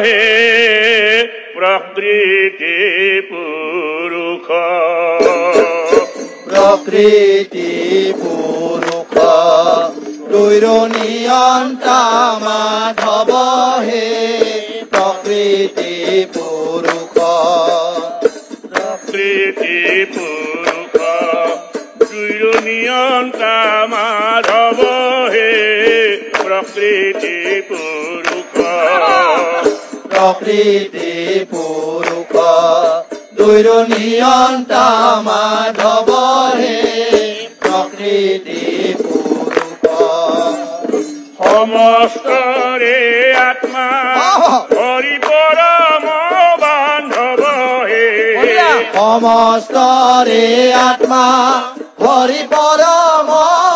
হে প্রকৃতি পুরুষ প্রকৃতি পুরুষ দুইর নিয়ন্তা মাধব হে প্রকৃতি পুরুষ প্রকৃতি পুরুষ দুইর নিয়ন্তা মাধব হে প্রকৃতি পুরুষ প্রকৃতি পুরুষ দুইর নিয়ন্তা মাধব হে প্রকৃতি পুরুষ সমস্তরে আত্মা হরি পরম বান্ধব হে সমস্তরে আত্মা হরি পরম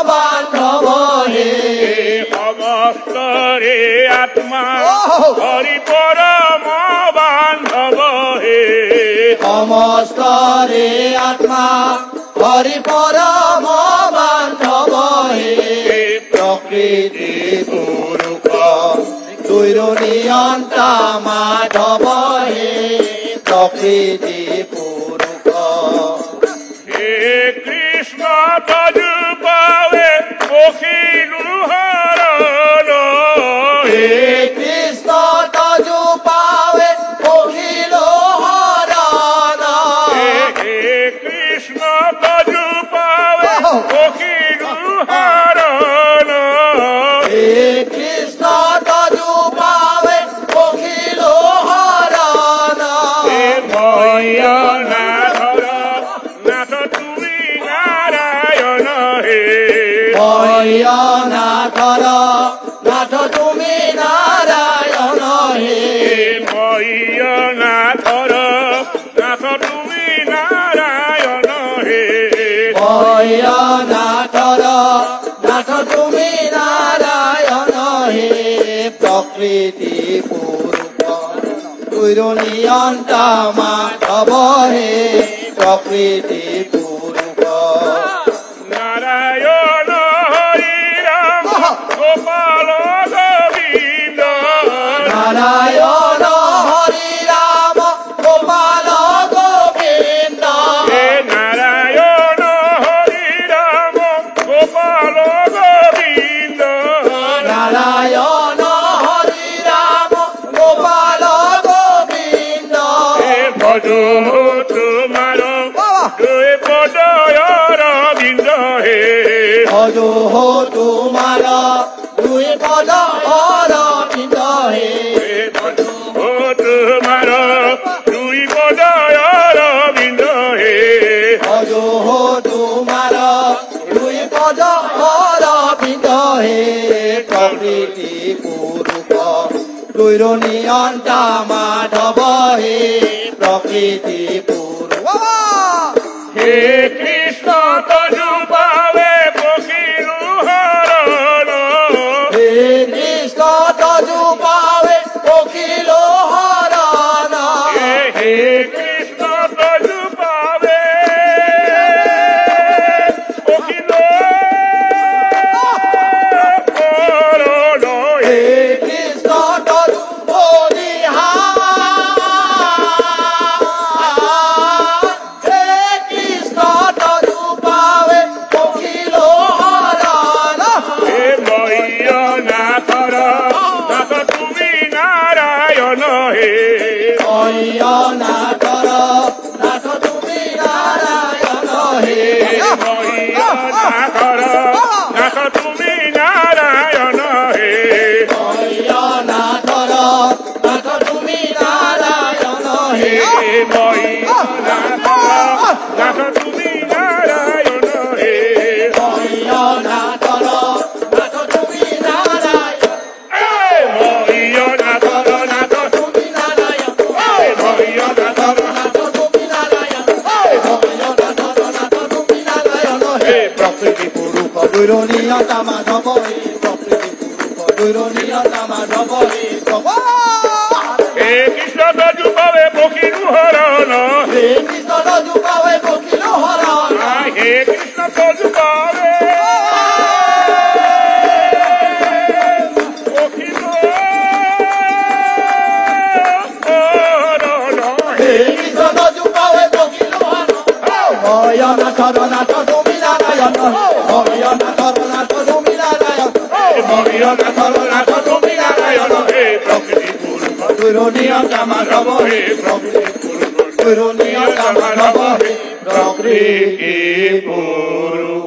বান্ধব হে সমস্তরে আত্মা হরি পরম বান্ধব হে সমস্তরে আত্মা হরি পরম বান্ধব হে প্রকৃতি পুরুষ দুইর নিয়ন্তা মাধব হে প্রকৃতি পুরুষ হে কৃষ্ণ তজু পাবে পখিলু হরণ হে কৃষ্ণ তজু পাবে পখিল হরণ হে কৃষ্ণ তজু পাবে পখিলু হরণ হে কৃষ্ণ তজু পাবে পখিল হরণ ভয়নাথর নাথ তুমি নারায়ণ হে ভয়নাথর নাথ তুমি নারায়ণ হে ভয়নাথর নাথ তুমি নারায়ণ হে ভয়নাথর নাথ তুমি নারায়ণ হে প্রকৃতি পুরুষ দুইর নিয়ন্তা মাধব হে প্রকৃতি পুরুষ নারায়ণ হরি রাম গোপাল গোবিন্দ নারায়ণ হরি রাম গোপাল গোবিন্দ হে নারায়ণ হরি রাম গোপাল গোবিন্দ নারায়ণ হরি রাম গোপাল গোবিন্দ হে ভজ তোমার দুই পদয়র বিন্দ হে ভজ তোমার দুই পদ অরবিন্দ হে ভজ তোমার দুই পদয়র বিন্দ হে ভজ তোমার দুই পদ অরবিন্দ হে প্রকৃতি পুরুষ দুইর নিয়ন্তা মাধব হে প্রকৃতি পুরুষ হে কৃষ্ণ তজু পাবে পখিলু হরণ হে কৃষ্ণ তজু পাবে পখিল হরণ হে কৃষ্ণ তজু পাবে পখিলু হরণ হে কৃষ্ণ তজু হে কৃষ্ণ তজু পাবে পখিল হরণ হে ভয়নাথর নাথ তুমি নারায়ণ হে ভয়নাথর নাথ তুমি নারায়ণ হে ভয়নাথর নাথ তুমি নারায়ণ হে ভয়নাথর নাথ তুমি নারায়ণ হে ভয়নাথর নাথ তুমি নারায়ণ হে ভয়নাথর নাথ তুমি নারায়ণ ভয়নাথর নাথ তুমি নারায়ণ ভয়নাথর নাথ তুমি নারায়ণ ভয়নাথর নাথ তুমি নারায়ণ হে প্রকৃতি পুরুষ দুইর নিয়ন্তা মাধব হে প্রকৃতি পুরুষ দুইর নিয়ন্তা মাধব হে হে কৃষ্ণ তজু পাবে পখিলু হরণ হে কৃষ্ণ তজু পাবে পখিল হরণ হে কৃষ্ণ তজু পাবে পখিলু নারায়ণ ভয় না ধরনাথ তুমি নারায়ণ ভয় না ধরনাথ তুমি নারায়ণ হে প্রকৃতি পুরুষ দৈরনিয়তা মাধব হে প্রকৃতি পুরুষ দৈরনিয়তা মাধব হে প্রকৃতি পুরুষ